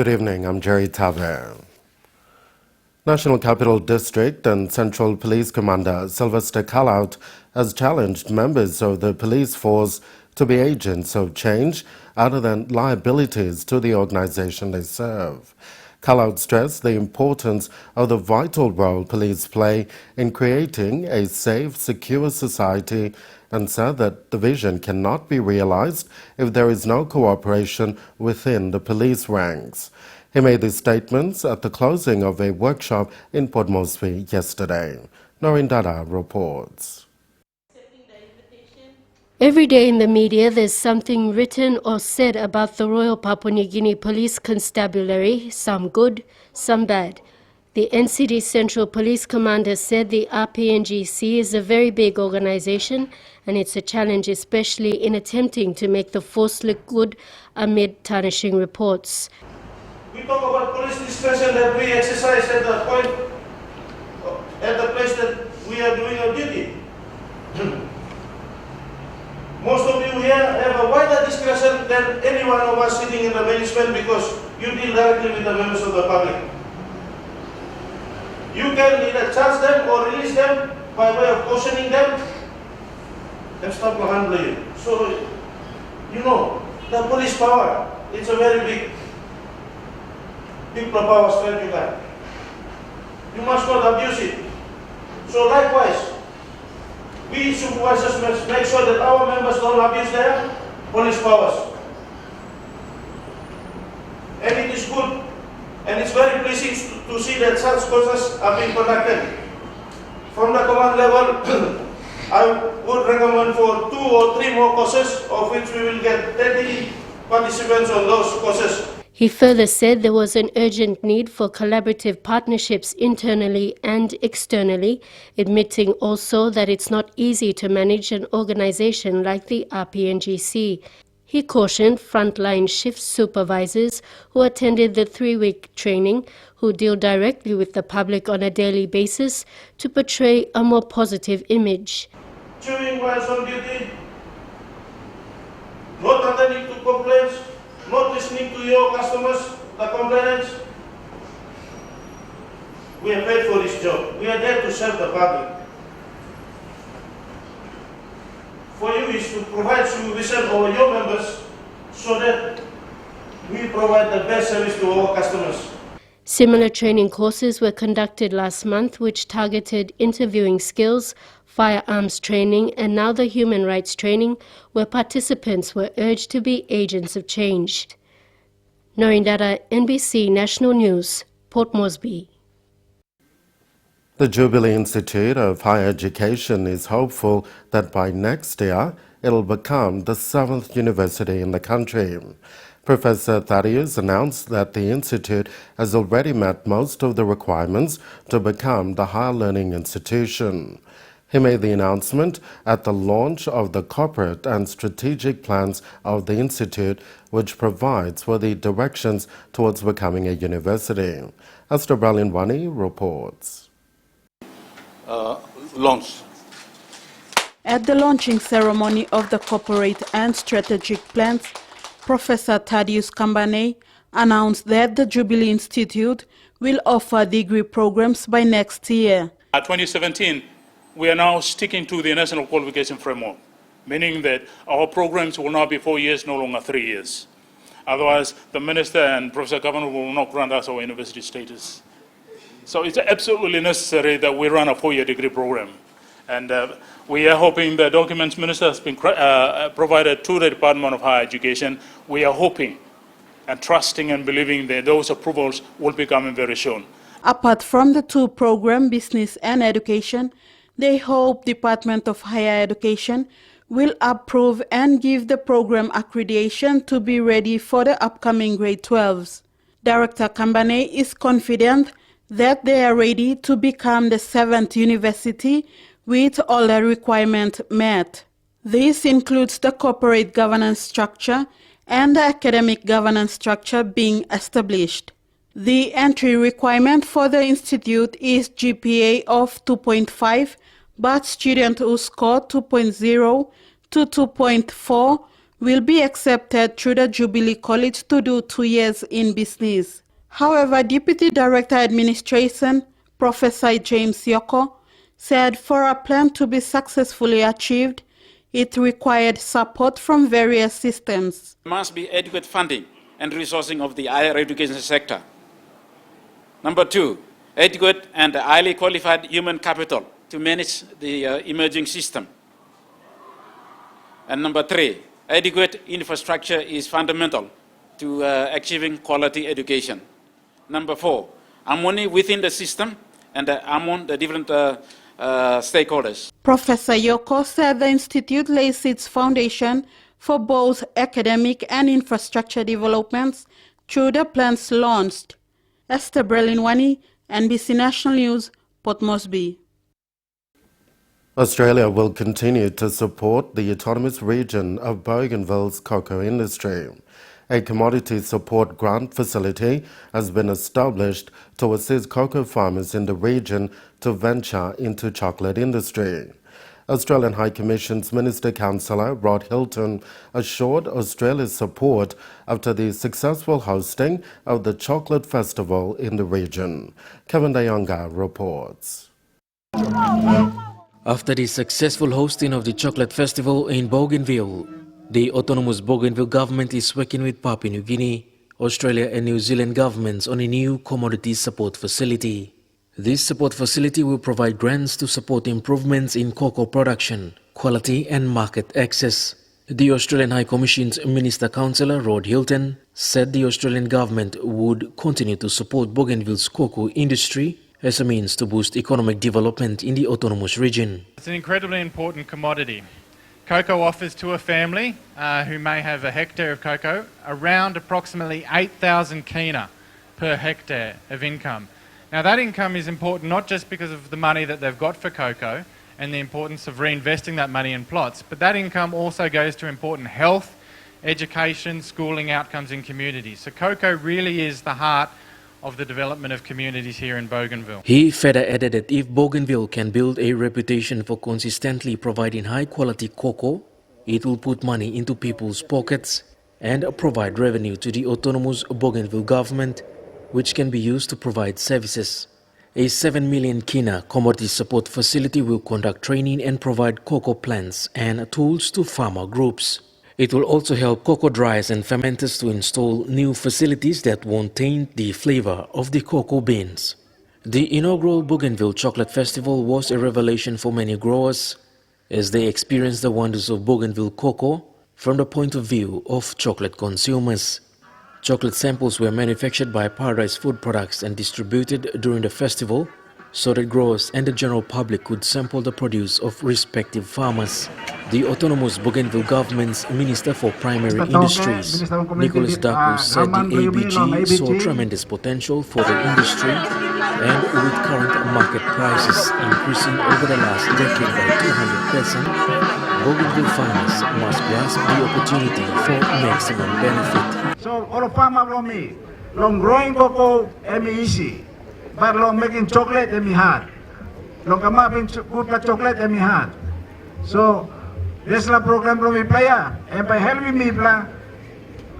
Good evening, I'm Jerry Tave. National Capital District and Central Police Commander Sylvester Callout has challenged members of the police force to be agents of change other than liabilities to the organization they serve. Callout stressed the importance of the vital role police play in creating a safe, secure society and said that the vision cannot be realized if there is no cooperation within the police ranks. He made these statements at the closing of a workshop in Port Moresby yesterday. Noreen Dada reports. Every day in the media, there's something written or said about the Royal Papua New Guinea Police Constabulary, some good, some bad. The NCD Central Police Commander said the RPNGC is a very big organization and it's a challenge, especially in attempting to make the force look good amid tarnishing reports. We talk about police discretion that we exercise at the point, at the place that we are doing our duty. Most of you here have a wider discretion than any one of us sitting in the management because you deal directly with the members of the public. You can either charge them or release them by way of cautioning them and stop handling you. So, you know, the police power, it's a very big power strength you got. You must not abuse it. So likewise, we supervisors must make sure that our members don't abuse their police powers. And it is good, and it's very pleasing to see that such courses are being conducted. From the command level, I would recommend for 2 or 3 more courses, of which we will get 30 participants on those courses. He further said there was an urgent need for collaborative partnerships internally and externally, admitting also that it's not easy to manage an organization like the RPNGC. He cautioned frontline shift supervisors who attended the 3-week training, who deal directly with the public on a daily basis, to portray a more positive image. Chewing while on duty, not attending to complaints, not listening to your customers, the complainants. We are paid for this job. We are there to serve the public. For you is to provide supervision over your members so that we provide the best service to our customers. Similar training courses were conducted last month which targeted interviewing skills, firearms training and now the human rights training where participants were urged to be agents of change. Noreen Dada, NBC National News, Port Moresby. The Jubilee Institute of Higher Education is hopeful that by next year it'll become the 7th university in the country. Professor Thaddeus announced that the institute has already met most of the requirements to become the higher learning institution. He made the announcement at the launch of the corporate and strategic plans of the institute, which provides for the directions towards becoming a university. Esther Bralinwani reports. Launch. At the launching ceremony of the corporate and strategic plans, Professor Thaddeus Kambane announced that the Jubilee Institute will offer degree programs by next year. 2017, we are now sticking to the National Qualification Framework, meaning that our programs will now be 4 years, no longer 3 years. Otherwise, the Minister and Professor Governor will not grant us our university status. So it's absolutely necessary that we run a 4-year degree program. And we are hoping the documents Minister has been provided to the Department of Higher Education. We are hoping and trusting and believing that those approvals will be coming very soon. Apart from the 2 programs, business and education, they hope Department of Higher Education will approve and give the program accreditation to be ready for the upcoming grade 12s. Director Kambane is confident that they are ready to become the 7th university with all the requirements met. This includes the corporate governance structure and the academic governance structure being established. The entry requirement for the institute is GPA of 2.5, but students who score 2.0 to 2.4 will be accepted through the Jubilee College to do 2 years in business. However, Deputy Director Administration, Professor James Yoko, said for a plan to be successfully achieved, it required support from various systems. There must be adequate funding and resourcing of the higher education sector. Number two, adequate and highly qualified human capital to manage the emerging system. And number three, adequate infrastructure is fundamental to achieving quality education. Number four, harmony within the system and among the different stakeholders. Professor Yoko said the institute lays its foundation for both academic and infrastructure developments through the plans launched. Esther Brelinwani, NBC National News, Port Moresby. Australia will continue to support the autonomous region of Bougainville's cocoa industry. A commodity support grant facility has been established to assist cocoa farmers in the region to venture into chocolate industry. Australian High Commission's Minister Councillor Rod Hilton assured Australia's support after the successful hosting of the Chocolate Festival in the region. Kevin Dayonga reports. After the successful hosting of the Chocolate Festival in Bougainville, the autonomous Bougainville government is working with Papua New Guinea, Australia and New Zealand governments on a new commodity support facility. This support facility will provide grants to support improvements in cocoa production, quality and market access. The Australian High Commission's Minister Councillor Rod Hilton said the Australian government would continue to support Bougainville's cocoa industry as a means to boost economic development in the autonomous region. It's an incredibly important commodity. Cocoa offers to a family who may have a hectare of cocoa around approximately 8,000 kina per hectare of income. Now that income is important not just because of the money that they've got for cocoa and the importance of reinvesting that money in plots, but that income also goes to important health, education, schooling outcomes in communities. So cocoa really is the heart of the development of communities here in Bougainville. He further added that if Bougainville can build a reputation for consistently providing high-quality cocoa, it will put money into people's pockets and provide revenue to the autonomous Bougainville government, which can be used to provide services. A 7 million kina commodity support facility will conduct training and provide cocoa plants and tools to farmer groups. It will also help cocoa dryers and fermenters to install new facilities that won't taint the flavor of the cocoa beans. The inaugural Bougainville Chocolate Festival was a revelation for many growers as they experienced the wonders of Bougainville cocoa from the point of view of chocolate consumers. Chocolate samples were manufactured by Paradise Food Products and distributed during the festival so that growers and the general public could sample the produce of respective farmers. The autonomous Bougainville government's Minister for Primary Industries, Nicholas Daku, said the ABG saw tremendous potential for the industry and with current market prices increasing over the last decade by 200%, Bougainville farmers must grasp the opportunity for maximum benefit. So all of farmer from me, long growing cocoa, easy. But long making chocolate, hard. Long making good chocolate, hard. So this is the program from me player, and by helping me plan,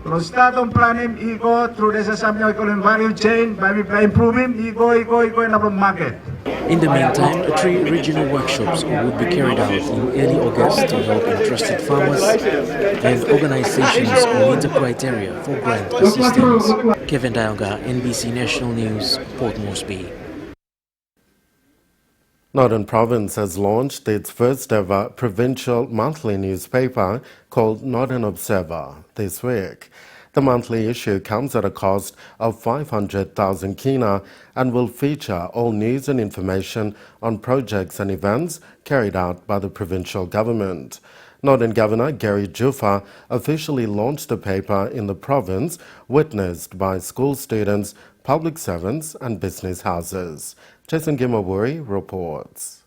from start on planning, he go through this something I call value chain, by me play improving, he go in the market. In the meantime, 3 regional workshops would be carried out in early August to help interested farmers and organizations meet the criteria for grant assistance. Kevin Dayonga, NBC National News, Port Moresby. Northern Province has launched its first ever provincial monthly newspaper called Northern Observer this week. The monthly issue comes at a cost of 500,000 kina and will feature all news and information on projects and events carried out by the provincial government. Northern Governor Gary Jufa officially launched the paper in the province, witnessed by school students, public servants and business houses. Jason Gimawuri reports.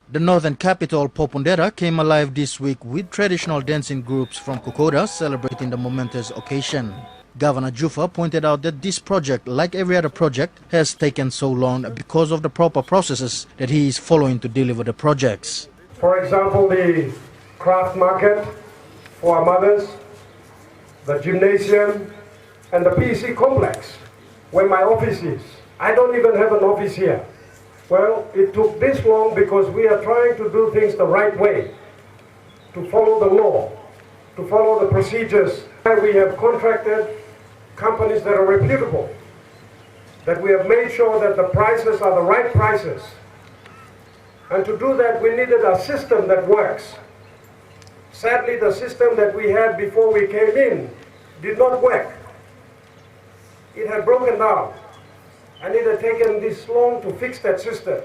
The northern capital, Popondera, came alive this week with traditional dancing groups from Kokoda celebrating the momentous occasion. Governor Jufa pointed out that this project, like every other project, has taken so long because of the proper processes that he is following to deliver the projects. For example, the craft market for our mothers, the gymnasium, and the PEC complex, where my office is. I don't even have an office here. Well, it took this long because we are trying to do things the right way, to follow the law, to follow the procedures. We have contracted companies that are reputable, that we have made sure that the prices are the right prices. And to do that, we needed a system that works. Sadly, the system that we had before we came in did not work. It had broken down, and it had taken this long to fix that system.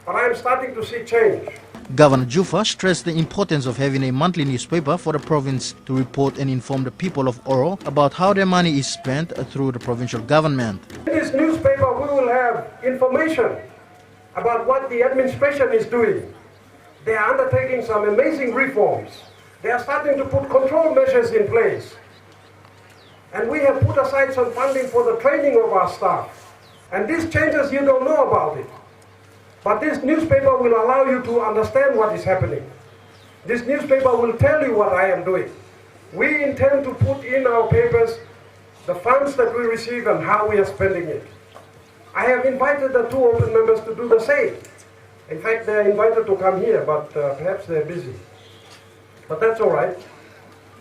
But I am starting to see change. Governor Jufa stressed the importance of having a monthly newspaper for the province to report and inform the people of Oro about how their money is spent through the provincial government. In this newspaper, we will have information about what the administration is doing. They are undertaking some amazing reforms. They are starting to put control measures in place. And we have put aside some funding for the training of our staff. And these changes, you don't know about it. But this newspaper will allow you to understand what is happening. This newspaper will tell you what I am doing. We intend to put in our papers the funds that we receive and how we are spending it. I have invited the 2 open members to do the same. In fact, they are invited to come here, but perhaps they're busy. But that's all right.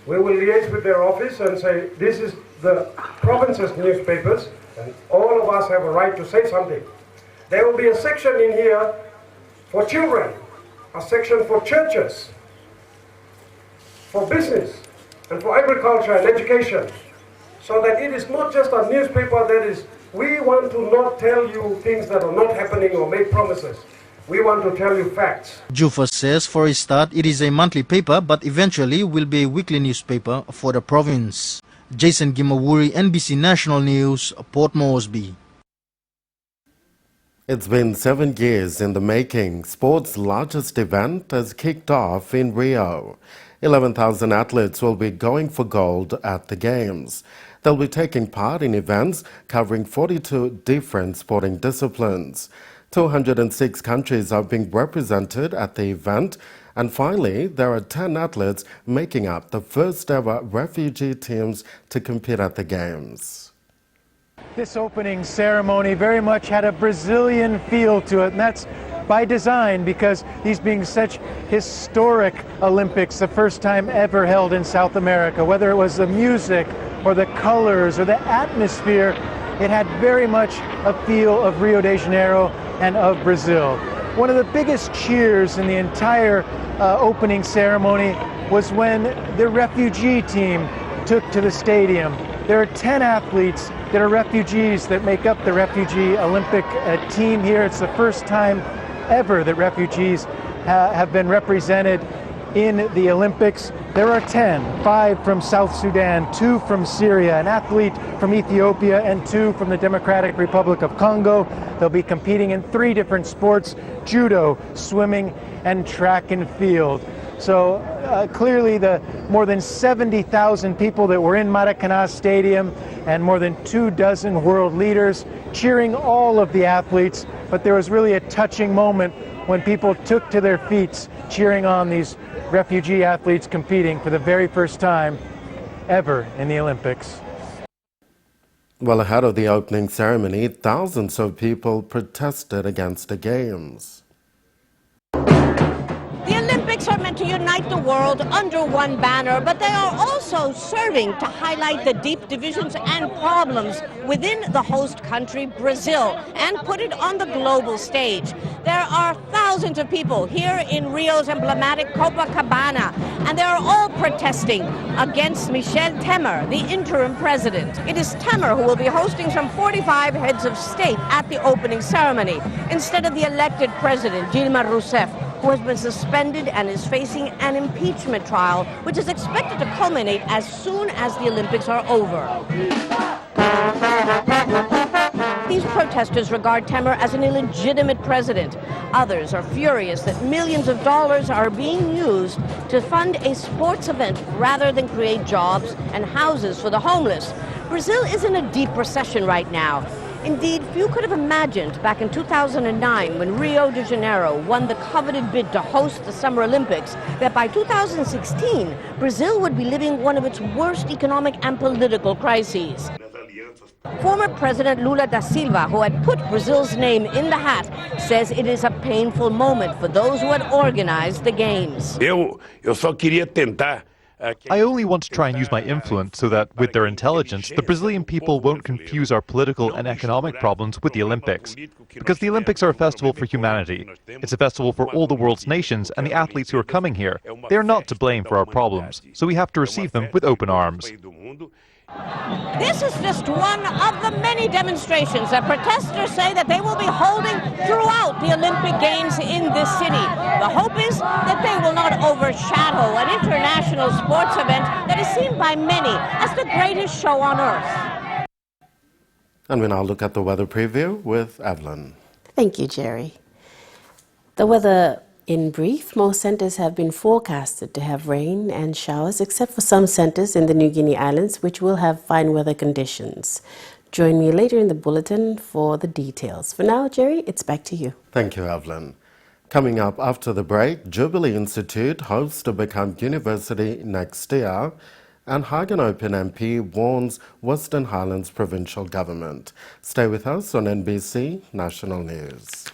We will liaise with their office and say, this is the province's newspapers, and all of us have a right to say something. There will be a section in here for children, a section for churches, for business, and for agriculture and education, so that it is not just a newspaper that is, we want to not tell you things that are not happening or make promises. We want to tell you facts. Jufa says for a start it is a monthly paper, but eventually will be a weekly newspaper for the province. Jason Gimawuri, NBC National News, Port Moresby. It's been 7 years in the making. Sport's largest event has kicked off in Rio. 11,000 athletes will be going for gold at the Games. They'll be taking part in events covering 42 different sporting disciplines. 206 countries are being represented at the event. And finally, there are 10 athletes making up the first ever refugee teams to compete at the Games. This opening ceremony very much had a Brazilian feel to it, and that's by design because these being such historic Olympics, the first time ever held in South America, whether it was the music or the colors or the atmosphere, it had very much a feel of Rio de Janeiro and of Brazil. One of the biggest cheers in the entire opening ceremony was when the refugee team took to the stadium. There are 10 athletes that are refugees that make up the Refugee Olympic team here. It's the first time ever that refugees have been represented in the Olympics. There are 10, 5 from South Sudan, 2 from Syria, an athlete from Ethiopia, and 2 from the Democratic Republic of Congo. They'll be competing in 3 different sports: judo, swimming, and track and field. So clearly the more than 70,000 people that were in Maracanã Stadium and more than 24 world leaders cheering all of the athletes, but there was really a touching moment when people took to their feet cheering on these refugee athletes competing for the very first time ever in the Olympics. Well, ahead of the opening ceremony, thousands of people protested against the Games. The Olympics are meant to unite the world under one banner, but they are also serving to highlight the deep divisions and problems within the host country, Brazil, and put it on the global stage. There are thousands of people here in Rio's emblematic Copacabana, and they are all protesting against Michel Temer, the interim president. It is Temer who will be hosting some 45 heads of state at the opening ceremony, instead of the elected president, Dilma Rousseff, who has been suspended and is facing an impeachment trial, which is expected to culminate as soon as the Olympics are over. These protesters regard Temer as an illegitimate president. Others are furious that millions of dollars are being used to fund a sports event rather than create jobs and houses for the homeless. Brazil is in a deep recession right now. Indeed, few could have imagined back in 2009 when Rio de Janeiro won the coveted bid to host the Summer Olympics that by 2016, Brazil would be living one of its worst economic and political crises. Former President Lula da Silva, who had put Brazil's name in the hat, says it is a painful moment for those who had organized the games. Eu só queria tentar. I only want to try and use my influence so that, with their intelligence, the Brazilian people won't confuse our political and economic problems with the Olympics. Because the Olympics are a festival for humanity. It's a festival for all the world's nations, and the athletes who are coming here, they are not to blame for our problems, so we have to receive them with open arms. This is just one of the many demonstrations that protesters say that they will be holding throughout the Olympic Games in this city. The hope is that they will not overshadow an international sports event that is seen by many as the greatest show on earth. And we now look at the weather preview with Evelyn. Thank you, Jerry. The weather in brief, most centers have been forecasted to have rain and showers, except for some centers in the New Guinea Islands, which will have fine weather conditions. Join me later in the bulletin for the details. For now, Jerry, it's back to you. Thank you, Evelyn. Coming up after the break, Jubilee Institute hopes to become university next year, and Hagen Open MP warns Western Highlands provincial government. Stay with us on NBC National News.